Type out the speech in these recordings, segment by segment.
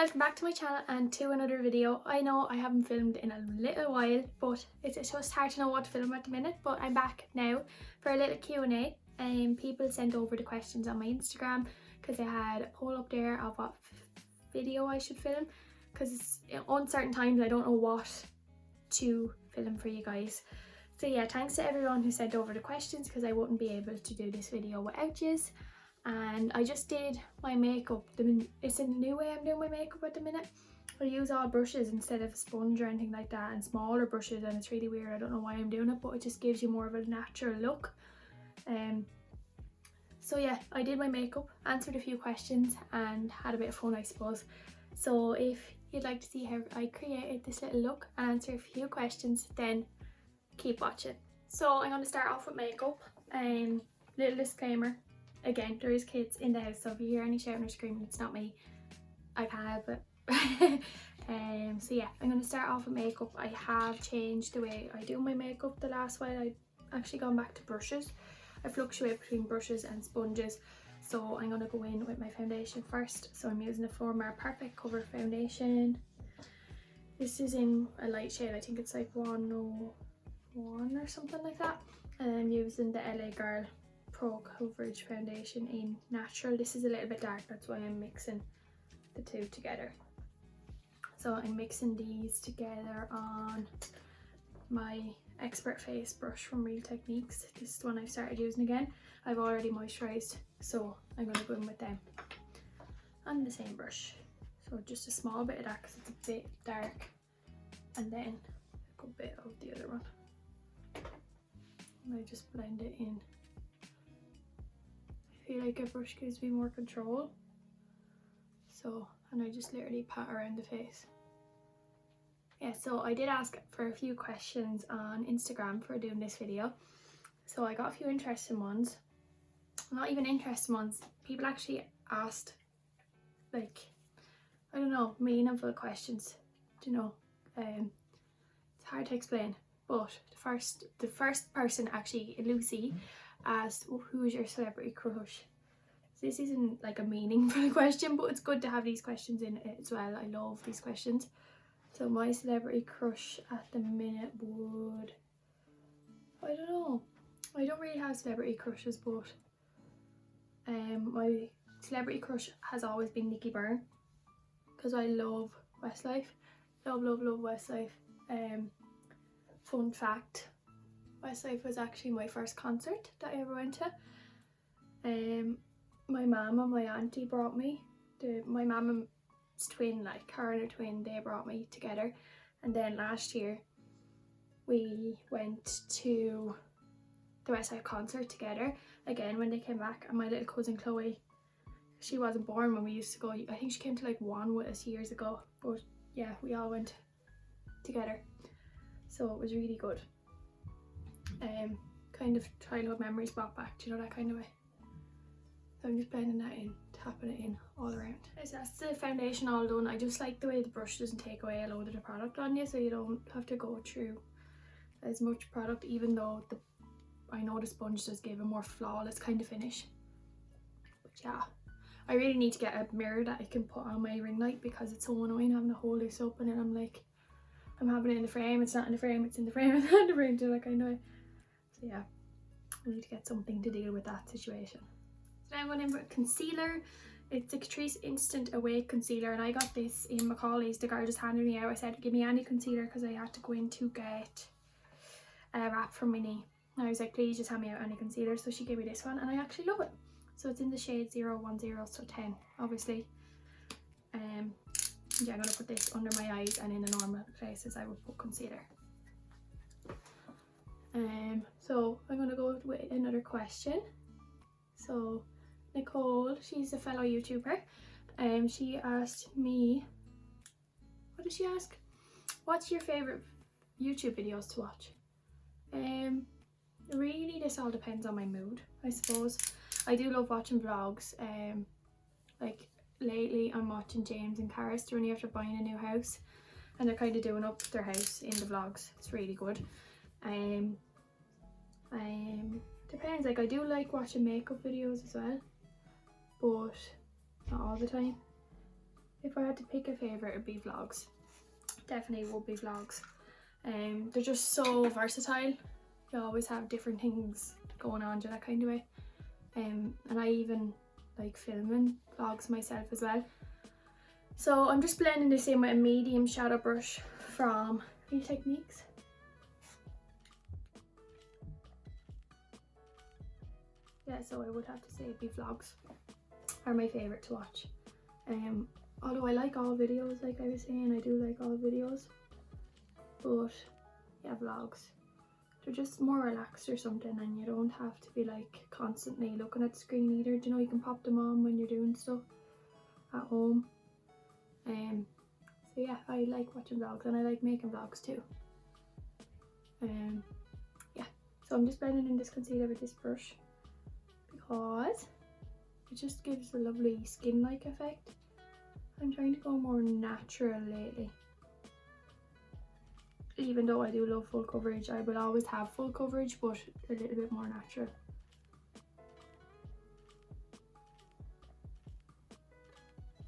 welcome back to my channel and to another video. I know I haven't filmed in a little while, but it's just hard to know what to film at the minute, but I'm back now for a little Q&A. People sent over the questions on my Instagram because I had a poll up there of what video I should film, because it's uncertain times, I don't know what to film for you guys. So yeah, thanks to everyone who sent over the questions, because I wouldn't be able to do this video without yous. And I just did my makeup. It's a new way I'm doing my makeup at the minute. I use all brushes instead of a sponge or anything like that, and smaller brushes, and it's really weird. I don't know why I'm doing it, but it just gives you more of a natural look. So yeah, I did my makeup, answered a few questions and had a bit of fun, I suppose. So if you'd like to see how I created this little look and answer a few questions, then keep watching. So I'm going to start off with makeup. Little disclaimer. Again, there is kids in the house, so if you hear any shouting or screaming, it's not me. I can't help it. So yeah, I'm going to start off with makeup. I have changed the way I do my makeup the last while. I've actually gone back to brushes. I fluctuate between brushes and sponges. So I'm going to go in with my foundation first. So I'm using the Formar Perfect Cover Foundation. This is in a light shade, I think it's like 101 or something like that. And I'm using the LA Girl Pro Coverage Foundation in Natural. This is a little bit dark, that's why I'm mixing the two together. So I'm mixing these together on my Expert Face brush from Real Techniques. This is the one I've started using again. I've already moisturised, so I'm going to go in with them on the same brush. So just a small bit of that because it's a bit dark, and then a good bit of the other one. And I just blend it in. I feel like a brush gives me more control. So, and I just literally pat around the face. Yeah, so I did ask for a few questions on Instagram for doing this video. So I got a few interesting ones. Not even interesting ones. People actually asked, like, I don't know, meaningful questions. Do you know? It's hard to explain. But the first person, actually, Lucy, asked, who is your celebrity crush? So this isn't like a meaningful question, but it's good to have these questions in it as well. I love these questions. So my celebrity crush at the minute would, I don't know, I don't really have celebrity crushes, but my celebrity crush has always been Nikki Byrne, because I love Westlife. Love Westlife. Fun fact, Westlife was actually my first concert that I ever went to. My mum and my auntie brought me. My mum and twin, like her and her twin, they brought me together. And then last year we went to the Westlife concert together again when they came back, and my little cousin Chloe, she wasn't born when we used to go. I think she came to like one with us years ago, but yeah, we all went together, so it was really good. Kind of childhood memories brought back, do you know, that kind of way. So I'm just blending that in, tapping it in all around. So that's the foundation all done. I just like the way the brush doesn't take away a load of the product on you, so you don't have to go through as much product, even though I know the sponge does give a more flawless kind of finish. But yeah, I really need to get a mirror that I can put on my ring light, because it's so annoying having to hold this up and then I'm like, I'm having it in the frame, it's not in the frame, it's in the frame, it's not in the frame, so like I know. So yeah, I need to get something to deal with that situation. So now I'm going in with concealer. It's the Catrice Instant Awake Concealer, and I got this in Macaulay's. The girl just handed me out. I said, give me any concealer, because I had to go in to get a wrap from my knee. And I was like, please just hand me out any concealer. So she gave me this one, and I actually love it. So it's in the shade 010, so 10, obviously. Yeah, I'm going to put this under my eyes, and in the normal places I would put concealer. So I'm going to go with another question. So Nicole, she's a fellow YouTuber, she asked me, what did she ask? What's your favourite YouTube videos to watch? Really, this all depends on my mood, I suppose. I do love watching vlogs. Like lately I'm watching James and Karis. They're only after buying a new house, and they're kind of doing up their house in the vlogs. It's really good. Depends, like I do like watching makeup videos as well, but not all the time. if I had to pick a favourite, it'd be vlogs. Definitely would be vlogs. They're just so versatile. You always have different things going on to that kind of way. And I even like filming vlogs myself as well. So I'm just blending this in with a medium shadow brush from Real Techniques. Yeah, so I would have to say it'd be vlogs are my favourite to watch. Although I like all videos, like I was saying, I do like all videos. But yeah, vlogs. They're just more relaxed or something, and you don't have to be like constantly looking at the screen either. You know, you can pop them on when you're doing stuff at home. So yeah, I like watching vlogs and I like making vlogs too. Yeah, so I'm just blending in this concealer with this brush because it just gives a lovely skin-like effect. I'm trying to go more natural lately. Even though I do love full coverage, I will always have full coverage, but a little bit more natural.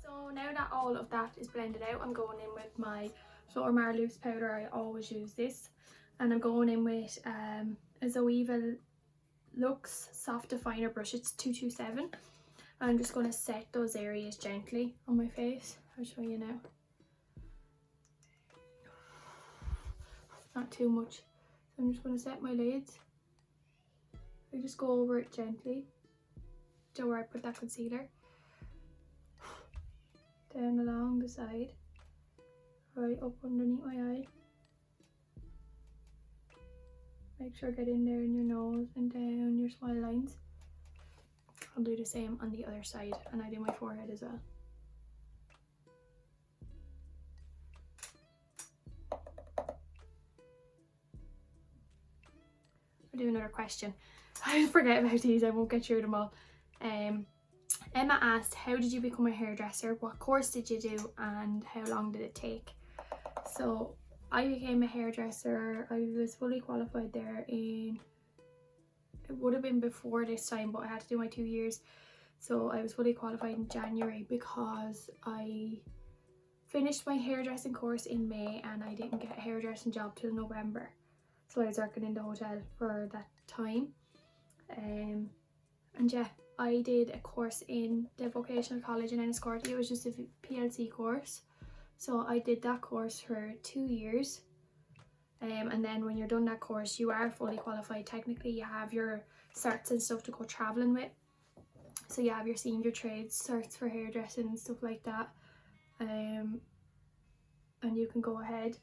So now that all of that is blended out, I'm going in with my Floramar loose powder. I always use this, and I'm going in with a Zoeva Luxe Soft Definer brush. It's 227. I'm just going to set those areas gently on my face. I'll show you now. Not too much. So I'm just going to set my lids. I just go over it gently to where I put that concealer. Down along the side. Right up underneath my eye. Make sure I get in there in your nose and down your smile lines. I'll do the same on the other side, and I do my forehead as well. I'll do another question. I forget about these, I won't get through them all. Emma asked, how did you become a hairdresser? What course did you do and how long did it take? So I became a hairdresser, I was fully qualified there in, it would have been before this time, but I had to do my 2 years. So I was fully qualified in January because I finished my hairdressing course in May and I didn't get a hairdressing job till November. So I was working in the hotel for that time. And yeah, I did a course in the vocational college in Enniscorthy. It was just a PLC course. So I did that course for 2 years. And then when you're done that course, you are fully qualified. Technically, you have your certs and stuff to go travelling with. So you have your senior trades certs for hairdressing and stuff like that. And you can go ahead.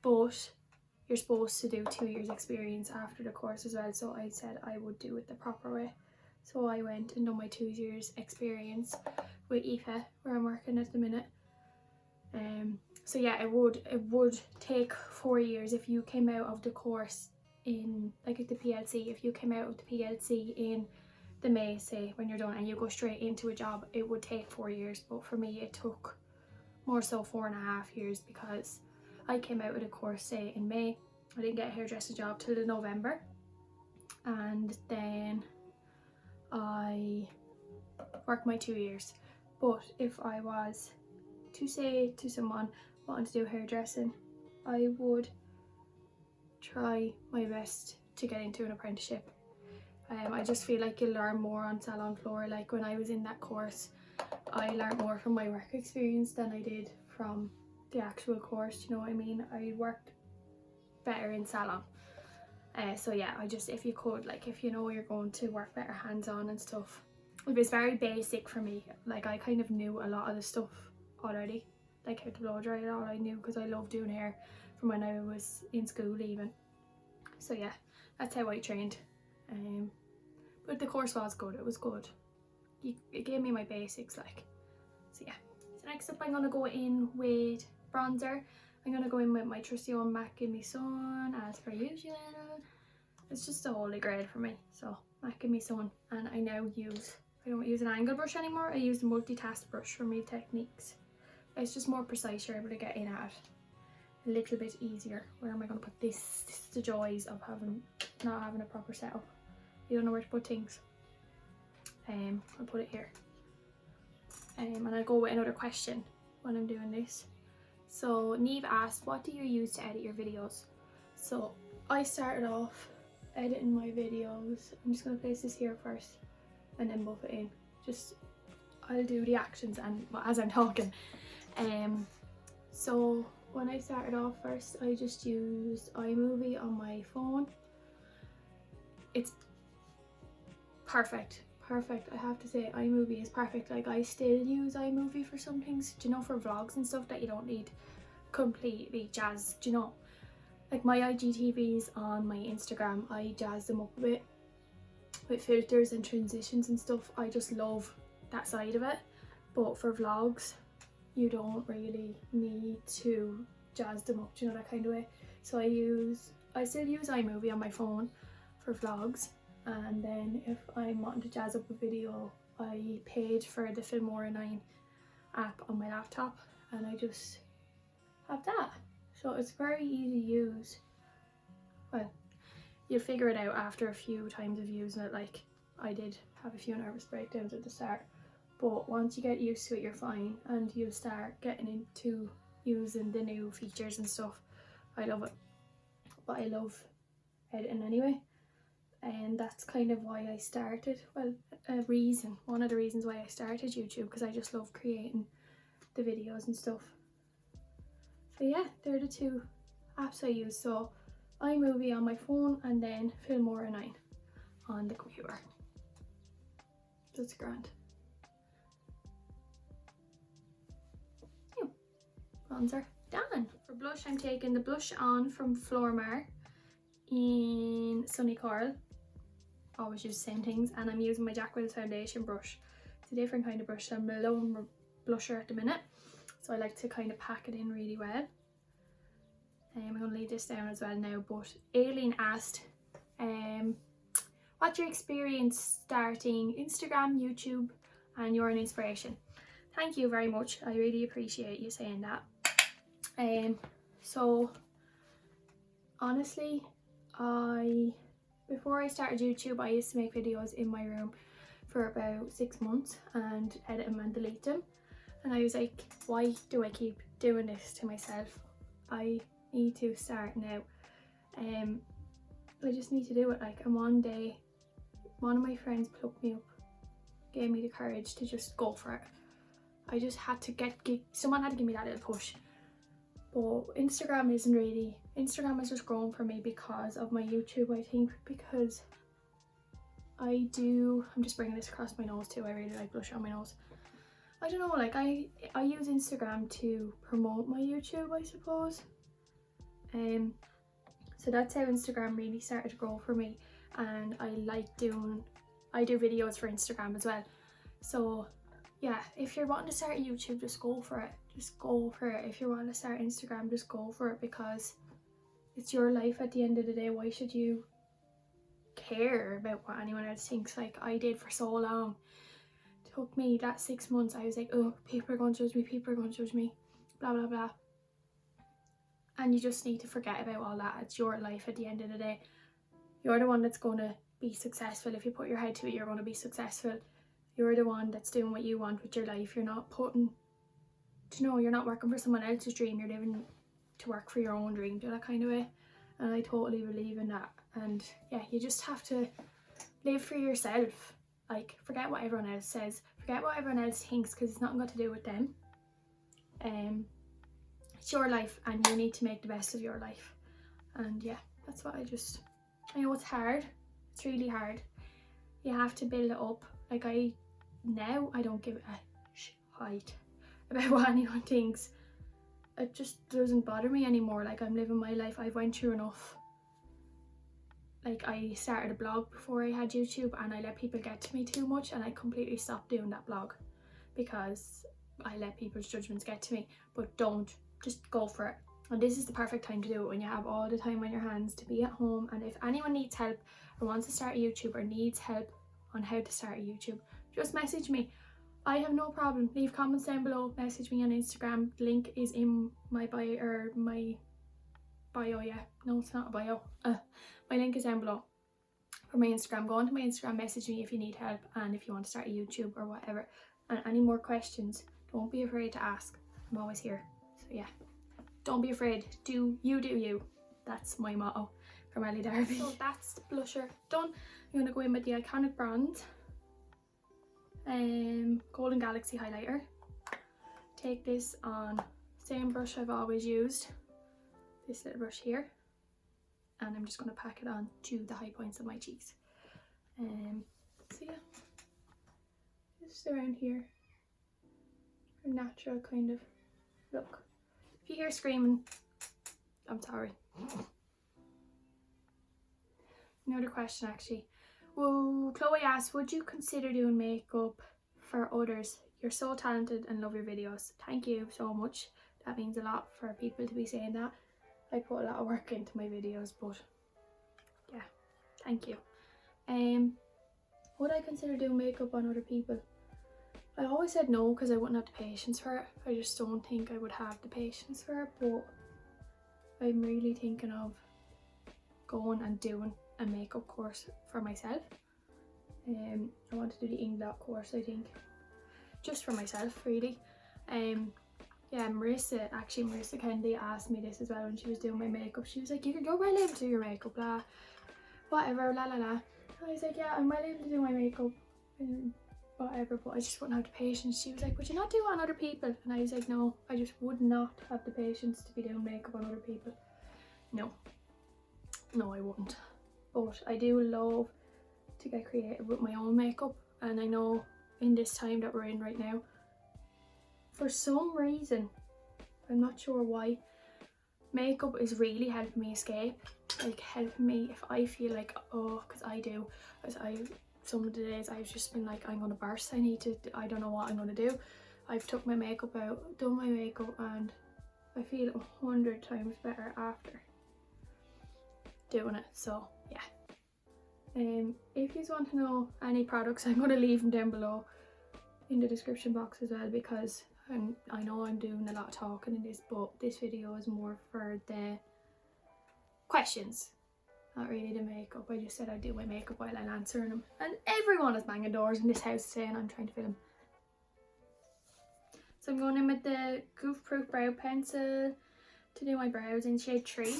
But you're supposed to do 2 years experience after the course as well. So I said I would do it the proper way. So I went and done my 2 years experience with Aoife, where I'm working at the minute. So yeah, it would take 4 years if you came out of the course in, like at the PLC, if you came out of the PLC in the May, say, when you're done and you go straight into a job, it would take 4 years. But for me, it took more so 4.5 years because I came out of the course, say, in May. I didn't get a hairdressing job till November. And then I worked my 2 years. But if I was to say to someone wanting to do hairdressing, I would try my best to get into an apprenticeship. I just feel like you learn more on salon floor. Like when I was in that course, I learned more from my work experience than I did from the actual course, you know what I mean? I worked better in salon. So yeah, if you could, like if you know you're going to work better hands-on and stuff. It was very basic for me. Like I kind of knew a lot of the stuff already. Like how to blow dry it all I knew because I loved doing hair from when I was in school even. So yeah, that's how I trained. But the course was good, it was good. It gave me my basics, like. So yeah. So next up I'm going to go in with bronzer. I'm going to go in with my trusty old MAC Give Me Sun as per usual. It's just a holy grail for me. So MAC Give Me Sun, and I don't use an angle brush anymore. I use the multitask brush from Real Techniques. It's just more precise, you're able to get in at it a little bit easier. Where am I going to put this? This is the joys of not having a proper setup. You don't know where to put things. I'll put it here. And I'll go with another question. when I'm doing this. So Neve asked, what do you use to edit your videos? So I started off editing my videos. I'm just going to place this here first and then buff it in. Just, I'll do the actions and as I'm talking. So when I started off first, I just used iMovie on my phone. It's perfect. I have to say, iMovie is perfect. Like, I still use iMovie for some things, do you know, for vlogs and stuff that you don't need completely jazzed, do you know. Like my IGTVs on my Instagram, I jazz them up a bit with filters and transitions and stuff. I just love that side of it. But for vlogs, you don't really need to jazz them up, do you know, that kind of way. So I still use iMovie on my phone for vlogs. And then if I'm wanting to jazz up a video, I paid for the Filmora 9 app on my laptop and I just have that. So it's very easy to use. Well, you'll figure it out after a few times of using it. Like, I did have a few nervous breakdowns at the start, but once you get used to it, you're fine, and you'll start getting into using the new features and stuff. I love it, but I love editing anyway. And that's kind of why I started, well, one of the reasons why I started YouTube, because I just love creating the videos and stuff. So yeah, they're the two apps I use. So iMovie on my phone and then Filmora 9 on the computer. That's grand. Yeah, bronzer done. For blush, I'm taking the blush on from Flormar in Sunny Coral. Always use the same things, and I'm using my Jack Wills foundation brush. It's a different kind of brush. I'm a lone blusher at the minute, so I like to kind of pack it in really well. I'm going to leave this down as well now, but Aileen asked, what's your experience starting Instagram, YouTube, and you're an inspiration? Thank you very much. I really appreciate you saying that. So honestly, before I started YouTube, I used to make videos in my room for about 6 months and edit them and delete them. And I was like, why do I keep doing this to myself? I need to start now. I just need to do it. Like, and one day, one of my friends plucked me up, gave me the courage to just go for it. I just had to someone had to give me that little push. But Instagram has just grown for me because of my YouTube, I think, because I'm just bringing this across my nose too. I really like blush on my nose. I don't know, like I use Instagram to promote my YouTube, I suppose. So that's how Instagram really started to grow for me, and I do videos for Instagram as well. So yeah, if you're wanting to start YouTube, just go for it. Just go for it. If you're wanting to start Instagram, just go for it, because it's your life at the end of the day. Why should you care about what anyone else thinks? Like I did for so long. It took me that 6 months. I was like, oh, people are going to judge me, people are going to judge me, blah blah blah. And you just need to forget about all that. It's your life at the end of the day. You're the one that's going to be successful. If you put your head to it, you're going to be successful. You're the one that's doing what you want with your life. You're not you're not working for someone else's dream. You're living to work for your own dream, that kind of way. And I totally believe in that. And yeah, you just have to live for yourself. Like, forget what everyone else says. Forget what everyone else thinks, because it's nothing got to do with them. It's your life, and you need to make the best of your life. And yeah, that's what I know it's hard. It's really hard. You have to build it up. Like I don't give a shite about what anyone thinks. It just doesn't bother me anymore. Like, I'm living my life. I've went through enough. Like, I started a blog before I had YouTube, and I let people get to me too much, and I completely stopped doing that blog because I let people's judgments get to me. But just go for it. And this is the perfect time to do it, when you have all the time on your hands to be at home. And if anyone needs help or wants to start a YouTube or needs help on how to start a YouTube, just message me. I have no problem. Leave comments down below, message me on Instagram. The link is in my bio, yeah. No, it's not a bio. My link is down below for my Instagram. Go onto my Instagram, message me if you need help and if you want to start a YouTube or whatever. And any more questions, don't be afraid to ask. I'm always here. So yeah, don't be afraid. Do you. That's my motto from Ellie Darby. So that's the blusher done. I'm going to go in with the iconic bronze, Golden Galaxy highlighter. Take this on same brush I've always used, this little brush here, and I'm just going to pack it on to the high points of my cheeks. So yeah, just around here, a natural kind of look. If you hear screaming, I'm sorry. Another question actually. Well, Chloe asked, would you consider doing makeup for others? You're so talented and love your videos. Thank you so much. That means a lot for people to be saying that. I put a lot of work into my videos, but yeah, thank you. Would I consider doing makeup on other people? I always said no because I wouldn't have the patience for it. I just don't think I would have the patience for it, but I'm really thinking of going and doing a makeup course for myself. I want to do the Inglot course, I think, just for myself really. Yeah, Marissa Kennedy asked me this as well when she was doing my makeup. She was like, you're well able to do your makeup, blah, whatever, la la la. I was like, yeah, I'm well able to do my makeup and whatever, but I just wouldn't have the patience. She was like, would you not do it on other people? And I was like, no, I just would not have the patience to be doing makeup on other people. No, I wouldn't. But I do love to get creative with my own makeup, and I know in this time that we're in right now, for some reason, I'm not sure why, makeup is really helping me escape. Like helping me if I feel like, oh, because I do, some of the days I've just been like, I'm gonna burst, I don't know what I'm gonna do. I've took my makeup out, done my makeup, and I feel 100 times better after doing it. So yeah, if you want to know any products, I'm going to leave them down below in the description box as well, because I know I'm doing a lot of talking in this, but this video is more for the questions, not really the makeup. I just said I'd do my makeup while I'm answering them, and everyone is banging doors in this house saying I'm trying to film. So I'm going in with the Goof Proof Brow Pencil to do my brows in shade 3,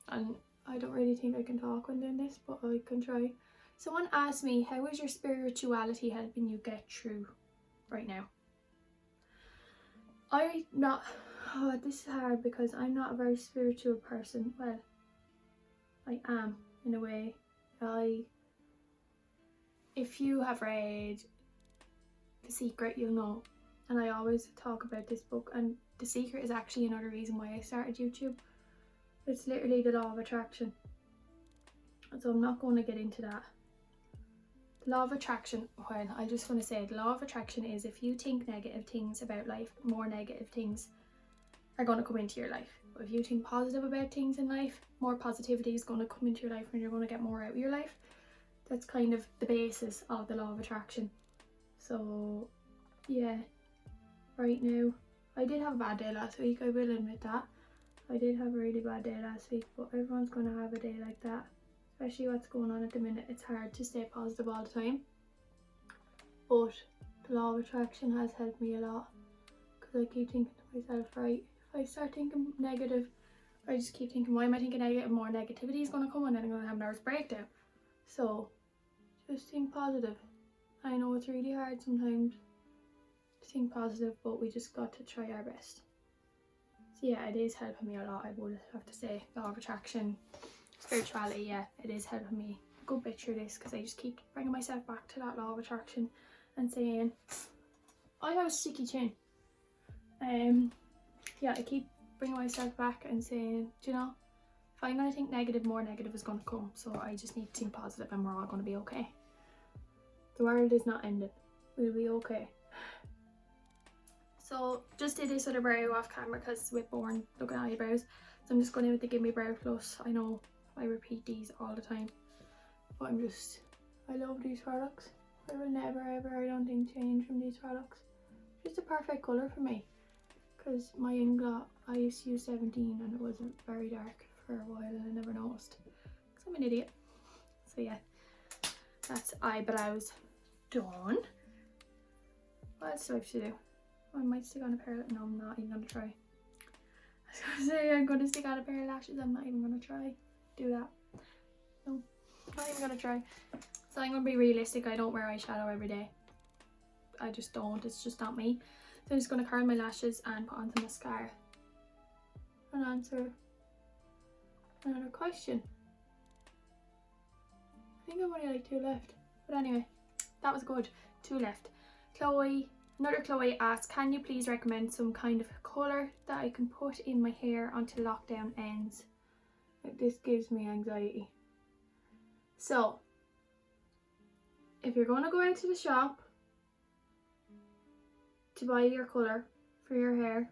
and I don't really think I can talk when doing this, but I can try. Someone asked me, how is your spirituality helping you get through right now? This is hard because I'm not a very spiritual person. Well, I am in a way. If you have read The Secret, you'll know. And I always talk about this book, and The Secret is actually another reason why I started YouTube. It's literally the law of attraction. So I'm not going to get into that. The law of attraction, well, I just want to say the law of attraction is if you think negative things about life, more negative things are going to come into your life. But if you think positive about things in life, more positivity is going to come into your life and you're going to get more out of your life. That's kind of the basis of the law of attraction. So yeah, right now, I did have a bad day last week, I will admit that. I did have a really bad day last week, but everyone's going to have a day like that. Especially what's going on at the minute. It's hard to stay positive all the time. But the law of attraction has helped me a lot. Because I keep thinking to myself, right, if I start thinking negative, I just keep thinking, why am I thinking negative? More negativity is going to come and then I'm going to have a nervous breakdown. So, just think positive. I know it's really hard sometimes to think positive, but we just got to try our best. So yeah, it is helping me a lot, I would have to say. Law of attraction, spirituality, yeah, it is helping me a good bit through this, because I just keep bringing myself back to that law of attraction and saying, I have a sticky chin. Yeah, I keep bringing myself back and saying, do you know, if I'm going to think negative, more negative is going to come. So I just need to think positive and we're all going to be okay. The world is not ending. We'll be okay. So just did this with a brow off camera because it's a bit boring looking at eyebrows. So I'm just going in with the Gimme Brow Plus. I know I repeat these all the time, but I love these products. I will never ever, I don't think, change from these products. Just a perfect colour for me. Because my Inglot, I used to use 17 and it was very dark for a while and I never noticed. Because I'm an idiot. So yeah, that's eyebrows done. What else do I have to do? I might stick on a pair of, no, I'm not even gonna try. I was gonna say I'm gonna stick on a pair of lashes. I'm not even gonna try do that. No, not even gonna try. So I'm gonna be realistic. I don't wear eyeshadow every day. I just don't. It's just not me. So I'm just gonna curl my lashes and put on some mascara and answer another question. I think I've only like 2 left. But anyway, that was good. 2 left. Another Chloe asked, can you please recommend some kind of colour that I can put in my hair until lockdown ends? This gives me anxiety. So, if you're going to go out to the shop to buy your colour for your hair,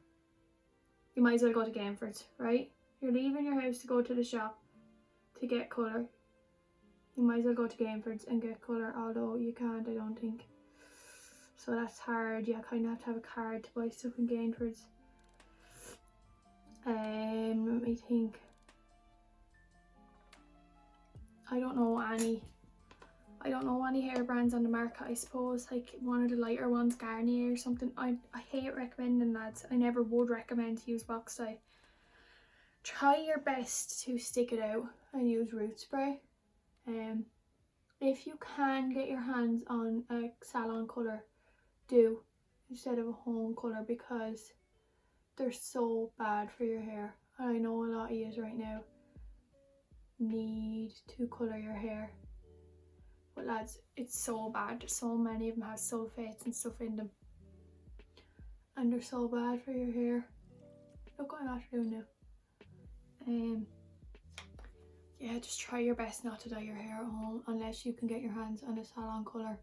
you might as well go to Gainford's, right? You're leaving your house to go to the shop to get colour. You might as well go to Gainford's and get colour, although you can't, I don't think. So that's hard. You kind of have to have a card to buy stuff in Gainford's. Let me think. I don't know any hair brands on the market. I suppose like one of the lighter ones, Garnier or something. I hate recommending lads. I never would recommend to use box dye. Try your best to stick it out and use root spray. If you can get your hands on a salon colour, do, instead of a home colour, because they're so bad for your hair. And I know a lot of you right now need to colour your hair, but lads, it's so bad. So many of them have sulfates and stuff in them, and they're so bad for your hair. Look what I'm after doing now. Yeah, just try your best not to dye your hair at home unless you can get your hands on a salon colour.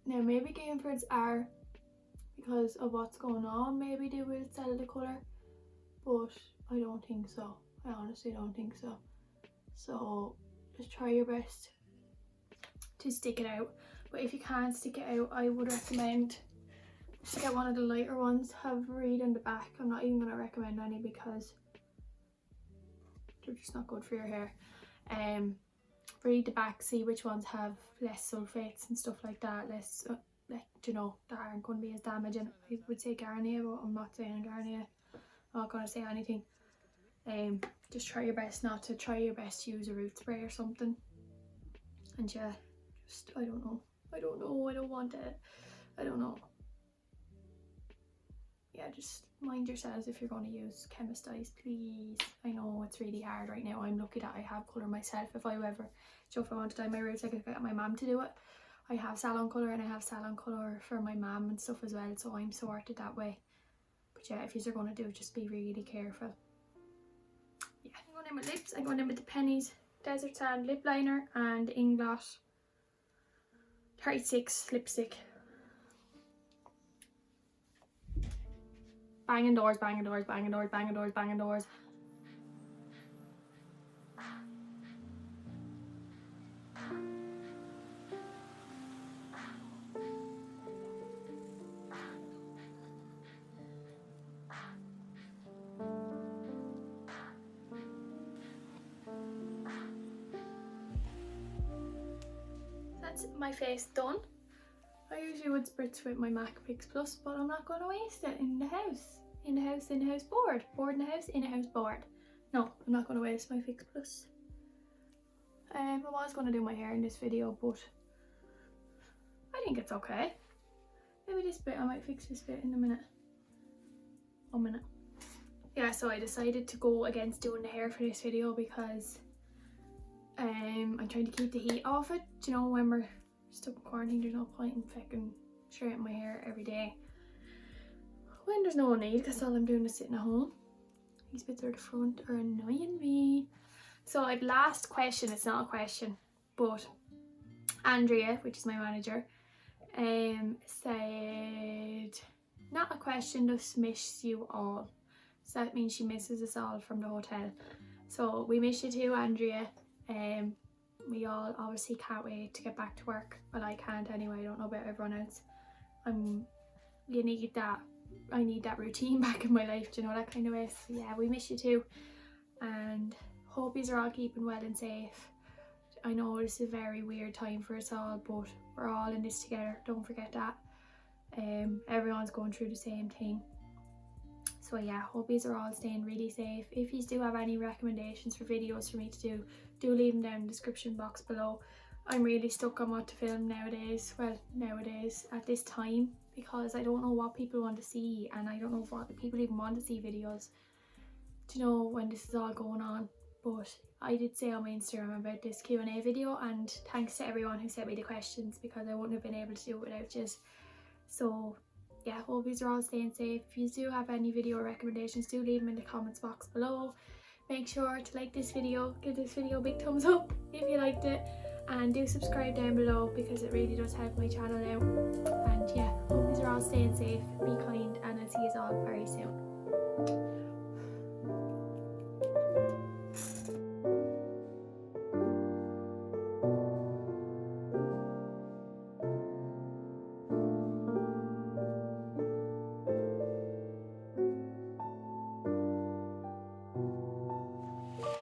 Now maybe Gainford's are, because of what's going on, maybe they will sell the colour, but I don't think so. I honestly don't think so. So just try your best to stick it out. But if you can't stick it out, I would recommend just get one of the lighter ones, have a read on the back. I'm not even going to recommend any because they're just not good for your hair. Read the back, see which ones have less sulfates and stuff like that, less like, you know, that aren't going to be as damaging. I would say Garnier, but I'm not saying Garnier. I'm not going to say anything. Just try your best not to. Try your best to use a root spray or something. And yeah, just I don't know. I don't want it. I don't know. Yeah, just mind yourselves if you're going to use chemist dyes, please. I know it's really hard right now. I'm lucky that I have colour myself. If I ever, so if I want to dye my roots, I could get my mum to do it. I have salon colour and I have salon colour for my mum and stuff as well, so I'm sorted that way. But yeah, if you're going to do it, just be really careful. Yeah, I'm going in with lips. I'm going in with the Penny's Desert Sand Lip Liner and Inglot 36 lipstick. Banging doors, banging doors, banging doors, banging doors, banging doors. That's my face done. I usually would spritz with my MAC Fix Plus, but I'm not going to waste it in the house. In the house board. Board in the house, in the house board. No, I'm not going to waste my Fix Plus. I was going to do my hair in this video, but I think it's okay. Maybe this bit, I might fix this bit in a minute. 1 minute. Yeah, so I decided to go against doing the hair for this video because I'm trying to keep the heat off it. You know, when we're stuck in quarantine, there's no point in fucking straightening my hair every day when there's no need, because all I'm doing is sitting at home. These bits are the front are annoying me. So I've last question, it's not a question, but Andrea, which is my manager, said, not a question, just miss you all. So that means she misses us all from the hotel. So we miss you too, Andrea. We all obviously can't wait to get back to work. Well, I can't anyway. I don't know about everyone else. You need that. I need that routine back in my life, do you know, that kind of way. So yeah, we miss you too, and hope yous are all keeping well and safe. I know this is a very weird time for us all, but we're all in this together. Don't forget that. Everyone's going through the same thing. So yeah, hope you are all staying really safe. If you do have any recommendations for videos for me to do leave them down in the description box below. I'm really stuck on what to film nowadays, well nowadays at this time, because I don't know what people want to see, and I don't know what people even want to see videos, do you know, when this is all going on. But I did say on my Instagram about this Q&A video, and thanks to everyone who sent me the questions, because I wouldn't have been able to do it without you. So yeah, hope you are all staying safe. If you do have any video recommendations, do leave them in the comments box below. Make sure to like this video, give this video a big thumbs up if you liked it, and do subscribe down below because it really does help my channel out. And yeah, hope you are all staying safe, be kind, and I'll see you all very soon.